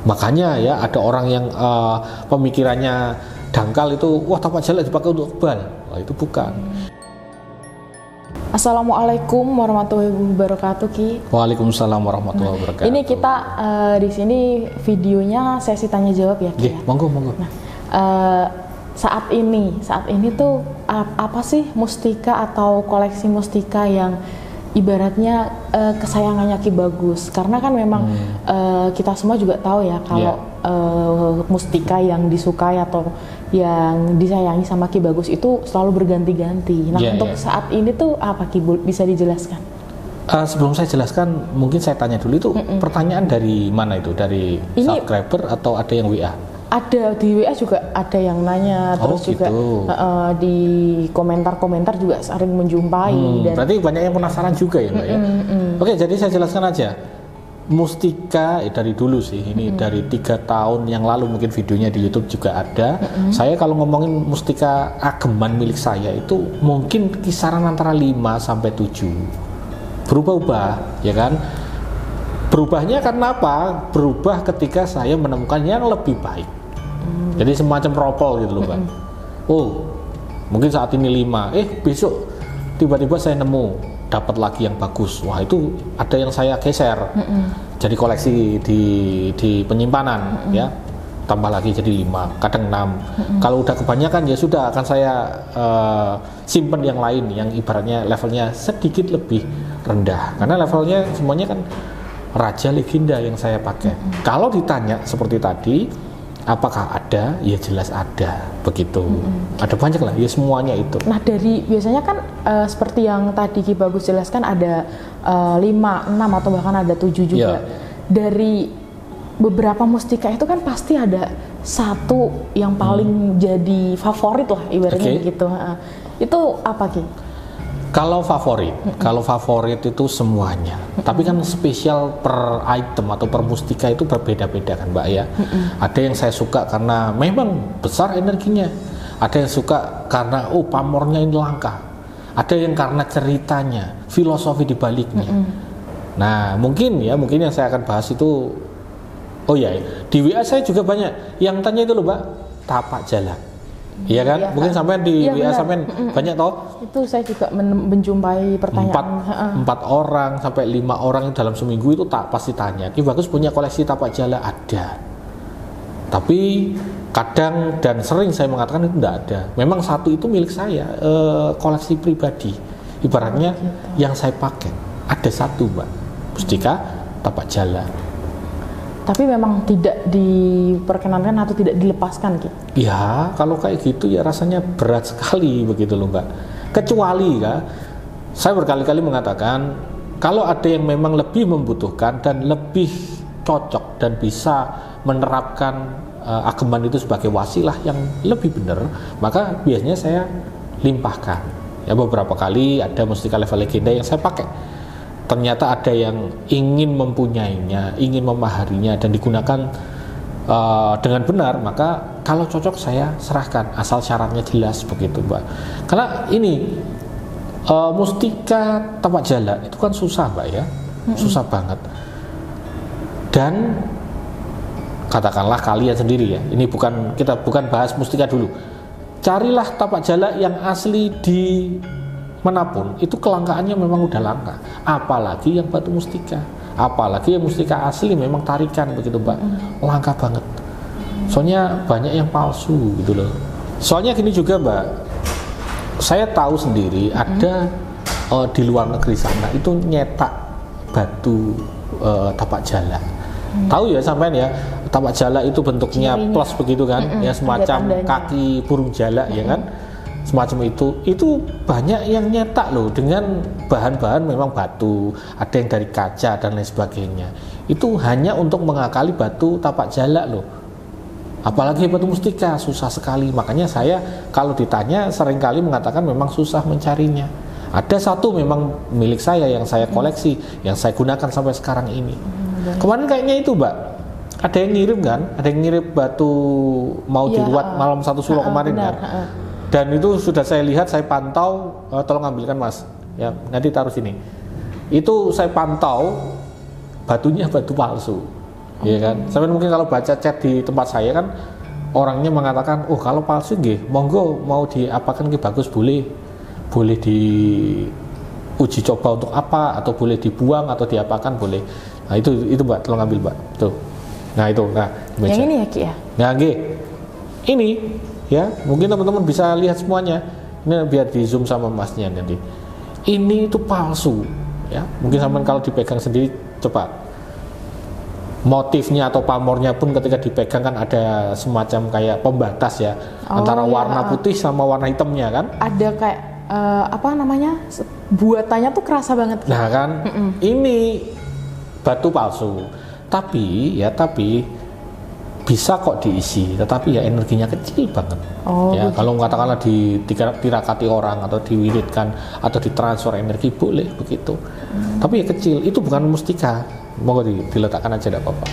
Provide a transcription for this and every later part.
Makanya ya ada orang yang pemikirannya dangkal itu, wah tapak jala dipakai untuk kebal. Wah, itu bukan. Assalamualaikum warahmatullahi wabarakatuh, Ki. Waalaikumsalam warahmatullahi wabarakatuh. Ini kita di sini videonya sesi tanya jawab ya, Ki. Monggo. Nah, saat ini tuh apa sih mustika atau koleksi mustika yang ibaratnya kesayangannya Ki Bagus? Karena kan memang kita semua juga tahu ya kalau mustika yang disukai atau yang disayangi sama Ki Bagus itu selalu berganti-ganti. Nah, untuk saat ini tuh apa, Ki, bisa dijelaskan? Sebelum saya jelaskan, mungkin saya tanya dulu itu pertanyaan dari mana itu? Dari subscriber atau ada yang WA? Ada di WA juga ada yang nanya, terus juga di komentar-komentar juga sering menjumpai. Dan berarti banyak yang penasaran juga ya, Mbak ya. Oke, jadi saya jelaskan aja. Mustika dari dulu sih, ini dari 3 tahun yang lalu mungkin videonya di YouTube juga ada. Saya kalau ngomongin mustika ageman milik saya itu mungkin kisaran antara 5 sampai 7. Berubah-ubah, ya kan? Berubahnya karena apa? Berubah ketika saya menemukan yang lebih baik. Jadi semacam propol gitu loh, Mbak. Oh, mungkin saat ini 5, besok tiba-tiba saya nemu dapat lagi yang bagus. Wah, itu ada yang saya geser jadi koleksi di penyimpanan, ya, tambah lagi jadi 5, kadang 6. Kalau udah kebanyakan ya sudah akan saya simpen yang lain yang ibaratnya levelnya sedikit lebih rendah, karena levelnya semuanya kan raja legenda yang saya pakai. Kalau ditanya seperti tadi, apakah ada? Ya jelas ada, begitu. Ada banyak lah, ya semuanya itu. Nah, dari biasanya kan seperti yang tadi Ki Bagus jelaskan ada 5, 6 atau bahkan ada 7 juga. Dari beberapa mustika itu kan pasti ada satu yang paling jadi favorit lah ibaratnya gitu. Itu apa, Ki? Kalau favorit itu semuanya. Tapi kan spesial per item atau per mustika itu berbeda-beda kan, Mbak ya. Ada yang saya suka karena memang besar energinya. Ada yang suka karena pamornya ini langka. Ada yang karena ceritanya, filosofi di baliknya. Nah, mungkin yang saya akan bahas itu. Di WA saya juga banyak yang tanya itu loh, Mbak, tapak jala. Iya kan? Mungkin sampai di WA sampai banyak toh. Itu saya juga menjumpai pertanyaan 4 orang sampai 5 orang dalam seminggu itu pasti tanya, Ki Bagus punya koleksi tapak jala? Ada. Tapi kadang dan sering saya mengatakan itu tidak ada. Memang satu itu milik saya, koleksi pribadi. Ibaratnya yang saya pakai ada satu, Mbak, mustika tapak jala. Tapi memang tidak diperkenankan atau tidak dilepaskan, Ki? Ya, kalau kayak gitu ya rasanya berat sekali begitu loh, Mbak. Kecuali saya berkali-kali mengatakan kalau ada yang memang lebih membutuhkan dan lebih cocok dan bisa menerapkan ageman itu sebagai wasilah yang lebih benar, maka biasanya saya limpahkan. Ya, beberapa kali ada mustika level legenda yang saya pakai. Ternyata ada yang ingin mempunyainya, ingin memaharinya dan digunakan dengan benar, maka kalau cocok saya serahkan asal syaratnya jelas begitu, Mbak. Karena ini mustika tapak jala itu kan susah, Mbak ya, susah banget. Dan katakanlah kalian sendiri ya, ini kita bukan bahas mustika dulu. Carilah tapak jala yang asli di manapun, itu kelangkaannya memang udah langka. Apalagi yang batu mustika, apalagi yang mustika asli memang tarikan begitu, Mbak, langka banget. Soalnya banyak yang palsu gitu loh. Soalnya gini juga, Mbak, saya tahu sendiri ada di luar negeri sana itu nyetak batu tapak jala. Tahu ya sampean ya, tapak jala itu bentuknya plus begitu kan, ya semacam kaki burung jala ya kan. Semacam itu banyak yang nyetak loh dengan bahan-bahan memang batu, ada yang dari kaca dan lain sebagainya. Itu hanya untuk mengakali batu tapak jala loh. Apalagi batu mustika susah sekali. Makanya saya kalau ditanya seringkali mengatakan memang susah mencarinya. Ada satu memang milik saya yang saya koleksi, yang saya gunakan sampai sekarang ini. Kemarin kayaknya itu, Mbak, ada yang ngirim kan, ada yang ngirim batu mau diruat malam satu suro kemarin kan. Dan itu sudah saya lihat, saya pantau, tolong ambilkan Mas, ya nanti taruh sini. Itu saya pantau batunya batu palsu. ya kan? Sampai mungkin kalau baca chat di tempat saya kan orangnya mengatakan, oh kalau palsu nggih, monggo mau diapakan Ki Bagus boleh di uji coba untuk apa, atau boleh dibuang atau diapakan boleh. Nah itu Mbak, tolong ambil Mbak. Tuh. Nah itu, yang ini ya Ki ya. Nah nggih. Ini ya, mungkin teman-teman bisa lihat semuanya. Ini biar di zoom sama Masnya nanti. Ini itu palsu ya. Mungkin sampean kalau dipegang sendiri coba. Motifnya atau pamornya pun ketika dipegang kan ada semacam kayak pembatas ya, antara warna putih sama warna hitamnya kan. Ada kayak apa namanya, buatannya tuh kerasa banget. Nah kan, ini batu palsu. Tapi bisa kok diisi, tetapi ya energinya kecil banget. Ya kalau katakanlah ditirakati orang atau diwiridkan atau ditransfer energi boleh begitu. Tapi ya kecil, itu bukan mustika. Monggo diletakkan aja tidak apa-apa.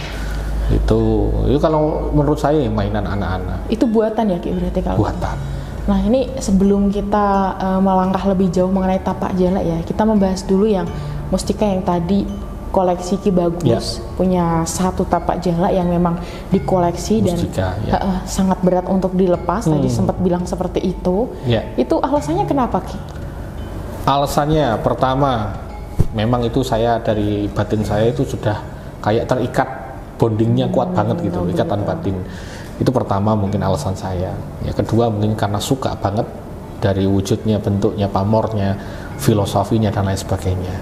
Itu kalau menurut saya mainan anak-anak. Itu buatan ya Ki berarti kalau? Buatan. Nah ini sebelum kita melangkah lebih jauh mengenai tapak jala ya, kita membahas dulu yang mustika yang tadi koleksi Ki Bagus punya satu tapak jala yang memang dikoleksi mustika, dan sangat berat untuk dilepas. Tadi sempat bilang seperti itu. Itu alasannya kenapa Ki? Alasannya pertama, memang itu saya dari batin saya itu sudah kayak terikat, bondingnya kuat banget gitu, ikatan batin. Itu pertama mungkin alasan saya. Ya kedua mungkin karena suka banget dari wujudnya, bentuknya, pamornya, filosofinya dan lain sebagainya.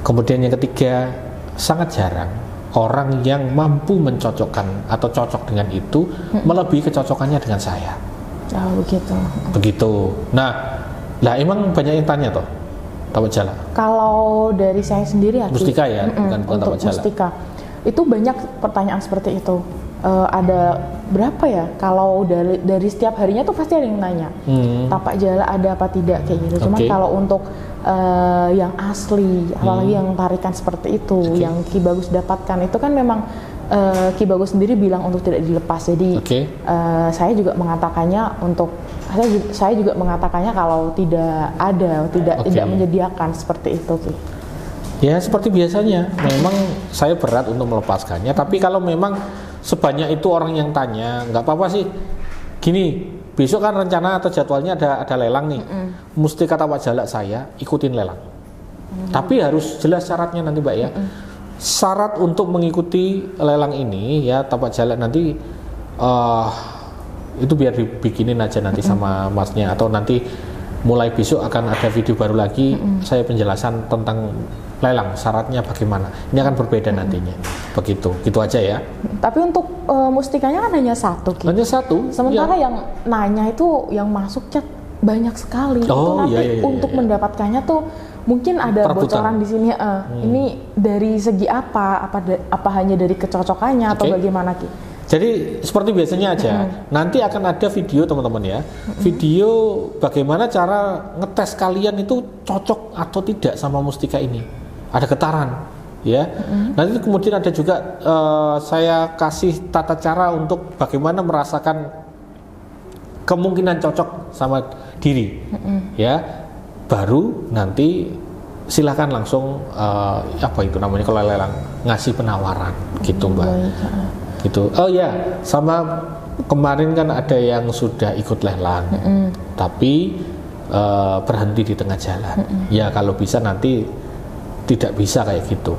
Kemudian yang ketiga, sangat jarang orang yang mampu mencocokkan atau cocok dengan itu melebihi kecocokannya dengan saya. Begitu. Nah emang banyak yang tanya toh tapak jala. Kalau dari saya sendiri ya, mustika ya, bukan untuk mustika. Itu banyak pertanyaan seperti itu. Ada berapa ya? Kalau dari setiap harinya tuh pasti ada yang nanya. Tapak jala ada apa tidak kayak gitu. Cuman kalau untuk yang asli, apalagi yang tarikan seperti itu, yang Ki Bagus dapatkan itu kan memang Ki Bagus sendiri bilang untuk tidak dilepas. Jadi saya juga mengatakannya saya juga mengatakannya kalau tidak ada, tidak menyediakan seperti itu Ki. Ya seperti biasanya, memang saya berat untuk melepaskannya. Tapi kalau memang sebanyak itu orang yang tanya, nggak apa-apa sih. Gini, besok kan rencana atau jadwalnya ada lelang nih. Mustika tapak jala saya ikutin lelang. Tapi harus jelas syaratnya nanti Mbak ya. Syarat untuk mengikuti lelang ini ya tapak jala nanti itu biar dibikinin aja nanti sama Masnya, atau nanti mulai besok akan ada video baru lagi saya penjelasan tentang lelang, syaratnya bagaimana. Ini akan berbeda nantinya. Begitu, gitu aja ya. Tapi untuk mustikanya kan hanya satu Ki. Hanya satu. Sementara yang nanya itu yang masuk chat banyak sekali. Itu nanti untuk mendapatkannya tuh mungkin ada bocoran di sini. Ini dari segi apa hanya dari kecocokannya atau bagaimana Ki? Jadi seperti biasanya aja, nanti akan ada video teman-teman ya, video bagaimana cara ngetes kalian itu cocok atau tidak sama mustika ini. Ada getaran, ya. Nanti kemudian ada juga saya kasih tata cara untuk bagaimana merasakan kemungkinan cocok sama diri, ya. Baru nanti silahkan langsung apa itu namanya kalau lelang ngasih penawaran, gitu Mbak. Gitu. Oh ya, sama kemarin kan ada yang sudah ikut lelang, tapi berhenti di tengah jalan. Ya kalau bisa nanti tidak bisa kayak gitu.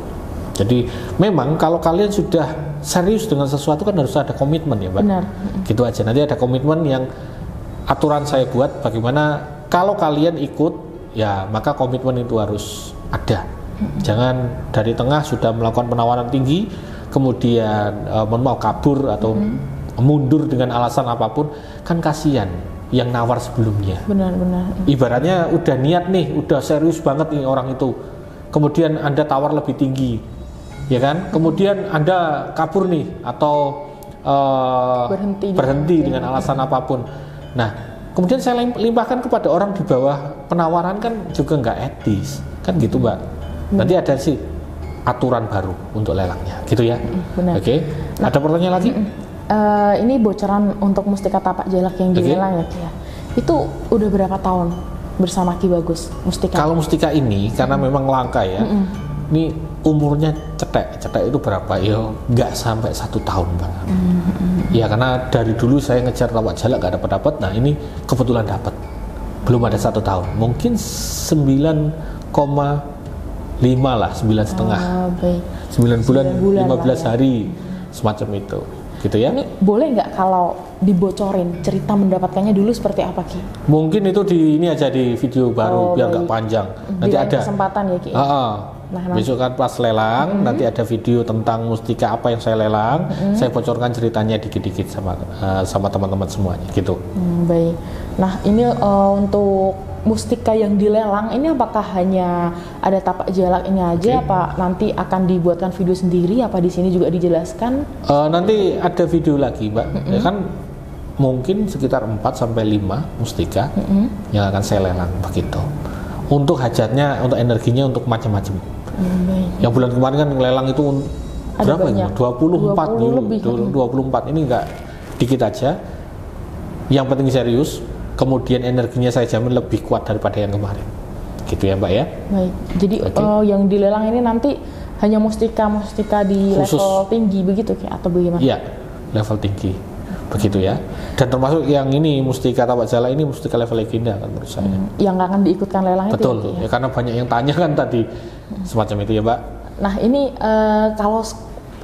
Jadi memang kalau kalian sudah serius dengan sesuatu kan harus ada komitmen ya Mbak. Benar. Gitu aja. Nanti ada komitmen yang aturan saya buat bagaimana kalau kalian ikut ya maka komitmen itu harus ada. Jangan dari tengah sudah melakukan penawaran tinggi kemudian mau kabur atau mundur dengan alasan apapun, kan kasihan yang nawar sebelumnya. Benar-benar. Ibaratnya udah niat nih, udah serius banget nih orang itu, kemudian Anda tawar lebih tinggi, ya kan? Kemudian Anda kabur nih atau berhenti dengan alasan apapun. Nah, kemudian saya limpahkan kepada orang di bawah penawaran kan juga nggak etis, kan gitu Mbak. Nanti ada sih aturan baru untuk lelangnya, gitu ya. Oke. Nah, ada pertanyaan lagi? Ini bocoran untuk mustika tapak jalak yang dilelang ya. Itu udah berapa tahun bersama Ki Bagus mustika? Kalau mustika ini karena memang langka ya. Ini umurnya cetek itu berapa? Ya nggak sampai 1 tahun, Mbak. Ya karena dari dulu saya ngejar tapak jala nggak dapat. Nah ini kebetulan dapat. Belum ada 1 tahun. Mungkin 9,5 lah, 9,5. 9 bulan 15 hari semacam itu. Gitu ya. Ini boleh nggak kalau dibocorin cerita mendapatkannya dulu seperti apa, Ki? Mungkin itu ini aja di video baru biar nggak panjang. Nanti ada kesempatan ya, Ki. Nah, besok kan pas lelang nanti ada video tentang mustika apa yang saya lelang. Saya bocorkan ceritanya dikit-dikit sama teman-teman semuanya gitu. Baik. Nah ini untuk mustika yang dilelang ini apakah hanya ada tapak jalak ini aja? Apa nanti akan dibuatkan video sendiri? Apa di sini juga dijelaskan? Nanti ada video lagi, Mbak. Ya kan mungkin sekitar 4 sampai 5 mustika yang akan saya lelang begitu. Untuk hajatnya, untuk energinya, untuk macam-macam. Yang bulan kemarin kan lelang itu berapa ya? 24 lebih. 24 ini enggak dikit aja. Yang penting serius, kemudian energinya saya jamin lebih kuat daripada yang kemarin. Gitu ya, Mbak ya. Baik. Jadi yang dilelang ini nanti hanya mustika di khusus level tinggi begitu atau bagaimana? Iya, level tinggi. Begitu ya. Dan termasuk yang ini mustika tapak jala ini mustika level legenda kan menurut saya. Yang akan diikutkan lelang itu. Betul. Ya, karena banyak yang tanya kan tadi semacam itu ya, Mbak. Nah, ini kalau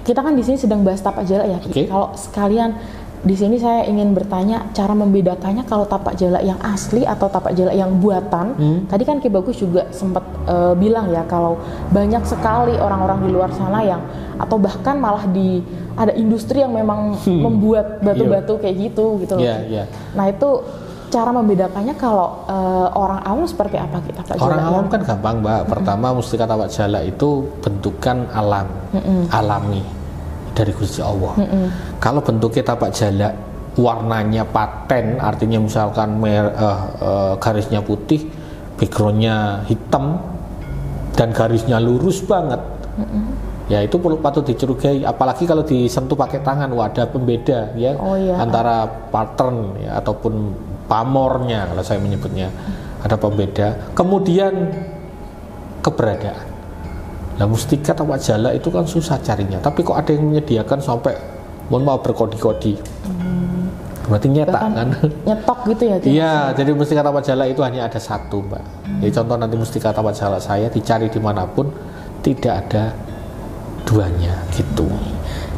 kita kan di sini sedang bahas tapak jala ya. Kalau sekalian di sini saya ingin bertanya cara membedakannya kalau tapak jala yang asli atau tapak jala yang buatan. Tadi kan Ki Bagus juga sempat bilang ya kalau banyak sekali orang-orang di luar sana yang atau bahkan malah ada industri yang memang membuat batu-batu kayak gitu loh. Nah itu cara membedakannya kalau orang awam seperti apa kita tapak jala? Orang awam kan gampang, Mbak. Pertama mustika tapak jala itu bentukan alami dari Gusti Allah. Kalau bentuknya tapak jala warnanya paten, artinya misalkan garisnya putih, backgroundnya hitam dan garisnya lurus banget, ya itu patut dicurigai. Apalagi kalau disentuh pakai tangan, ada pembeda ya antara pattern ya, ataupun pamornya kalau saya menyebutnya, ada pembeda. Kemudian keberadaan. Nah mustika tapak jala itu kan susah carinya, tapi kok ada yang menyediakan sampai mohon maaf berkodi-kodi. Berarti nyetak kan? Nyetok gitu ya? Iya, jadi mustika tapak jala itu hanya ada 1, Mbak. Jadi contoh nanti mustika tapak jala saya dicari dimanapun tidak ada 2-nya gitu.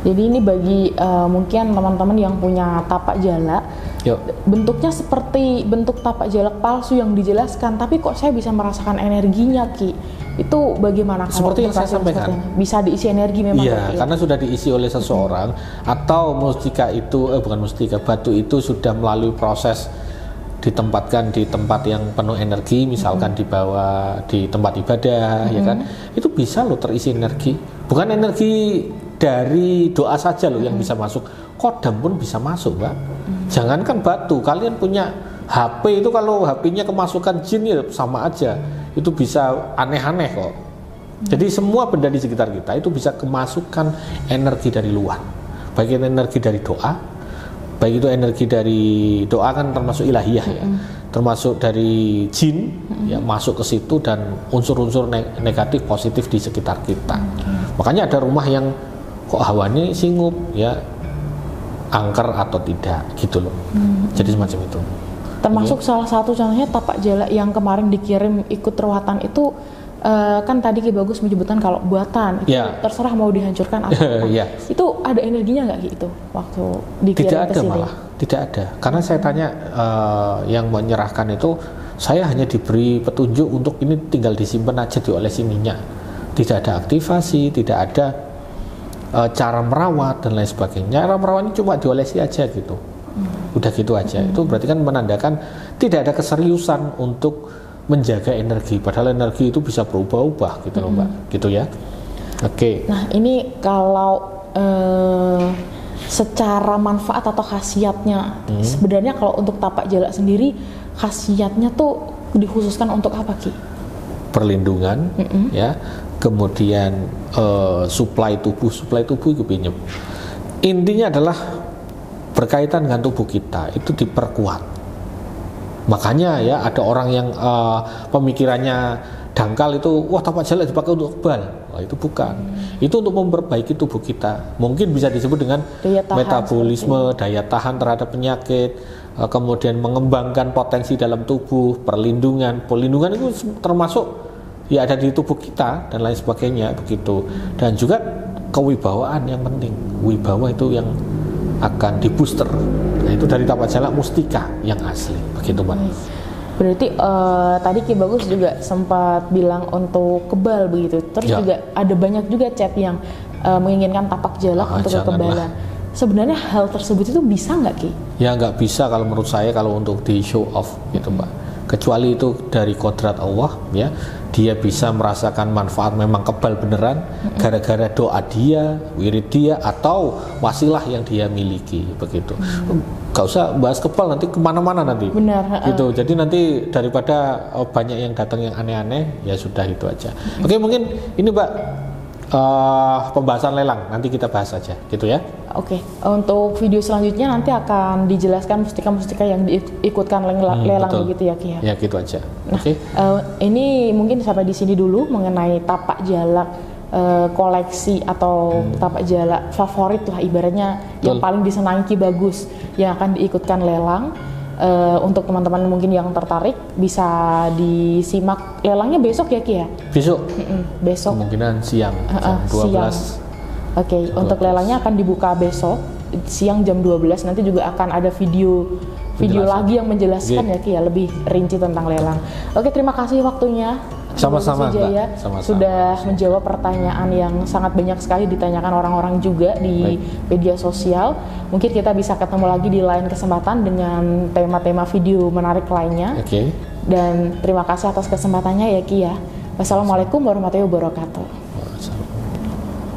Jadi ini bagi mungkin teman-teman yang punya tapak jala, bentuknya seperti bentuk tapak jalak palsu yang dijelaskan, tapi kok saya bisa merasakan energinya, Ki? Itu bagaimana? Seperti yang saya sampaikan, bisa diisi energi memang. Iya, karena sudah diisi oleh seseorang atau mustika itu bukan mustika, batu itu sudah melalui proses ditempatkan di tempat yang penuh energi, misalkan di bawah di tempat ibadah, ya kan? Itu bisa loh terisi energi. Bukan energi dari doa saja loh yang bisa masuk, kodam pun bisa masuk, Mbak. Jangankan batu, kalian punya HP itu kalau HP-nya kemasukan jin ya sama aja. Itu bisa aneh-aneh kok. Jadi semua benda di sekitar kita itu bisa kemasukan energi dari luar. Baik itu energi dari doa, baik itu energi dari doa kan termasuk ilahiyah ya. Termasuk dari jin ya masuk ke situ dan unsur-unsur negatif positif di sekitar kita. Makanya ada rumah yang kok hawanya singup ya, angker atau tidak gitu loh. Jadi semacam itu. Termasuk salah satu contohnya tapak jala yang kemarin dikirim ikut ruatan itu kan tadi Ki Bagus menyebutkan kalau buatan itu terserah mau dihancurkan atau apa. Itu ada energinya nggak gitu waktu dikirim ke sini? Malah tidak ada. Karena saya tanya yang menyerahkan itu, saya hanya diberi petunjuk untuk ini tinggal disimpan aja diolesi minyak. Tidak ada aktivasi, tidak ada cara merawat dan lain sebagainya. Cara merawatnya cuma diolesi aja gitu. Udah gitu aja. Itu berarti kan menandakan tidak ada keseriusan untuk menjaga energi, padahal energi itu bisa berubah-ubah gitu loh, Mbak. Gitu ya. Oke. Nah, ini kalau secara manfaat atau khasiatnya sebenarnya kalau untuk tapak jala sendiri khasiatnya tuh dikhususkan untuk apa, Ki? Perlindungan ya. Kemudian suplai tubuh itu pinjem. Intinya adalah berkaitan dengan tubuh kita itu diperkuat. Makanya ya ada orang yang pemikirannya dangkal itu, wah tapak jalak dipakai untuk kebal. Wah, itu bukan. Itu untuk memperbaiki tubuh kita. Mungkin bisa disebut dengan Daya tahan metabolisme, daya tahan terhadap penyakit, kemudian mengembangkan potensi dalam tubuh, perlindungan itu termasuk ya ada di tubuh kita dan lain sebagainya begitu. Dan juga kewibawaan yang penting. Wibawa itu yang akan dibooster. Nah, itu dari tapak jalak mustika yang asli begitu, Mbak. Berarti tadi Ki Bagus juga sempat bilang untuk kebal begitu. Terus Ya. juga ada banyak juga chat yang menginginkan tapak jalak untuk kekebalan. Sebenarnya hal tersebut itu bisa nggak, Ki? Ya nggak bisa kalau menurut saya kalau untuk di show off gitu, Mbak. Kecuali itu dari kodrat Allah, ya dia bisa merasakan manfaat memang kebal beneran gara-gara doa dia, wirid dia, atau wasilah yang dia miliki begitu. Gak usah bahas kebal, nanti kemana-mana nanti. Benar. Gitu. Jadi nanti daripada banyak yang datang yang aneh-aneh, ya sudah itu aja. Oke, mungkin ini Mbak pembahasan lelang nanti kita bahas aja, gitu ya. Oke, untuk video selanjutnya nanti akan dijelaskan mustika-mustika yang diikutkan lelang betul. begitu ya, Ki ya. Ya gitu aja. Nah, ini mungkin sampai di sini dulu mengenai tapak jalak koleksi atau tapak jalak favorit lah ibaratnya yang paling disenangi Ki Bagus yang akan diikutkan lelang. Untuk teman-teman mungkin yang tertarik bisa disimak lelangnya besok ya, Ki ya? Besok. Besok. Kemungkinan siang jam 12. Siang. Oke, untuk lelangnya akan dibuka besok siang jam 12. Nanti juga akan ada video lagi yang menjelaskan ya, Ki ya, lebih rinci tentang lelang. Oke, terima kasih waktunya. Sama-sama, Mbak. Sudah menjawab pertanyaan yang sangat banyak sekali ditanyakan orang-orang juga di media sosial. Mungkin kita bisa ketemu lagi di lain kesempatan dengan tema-tema video menarik lainnya. Oke. Dan terima kasih atas kesempatannya ya, Ki ya. Wassalamualaikum warahmatullahi wabarakatuh.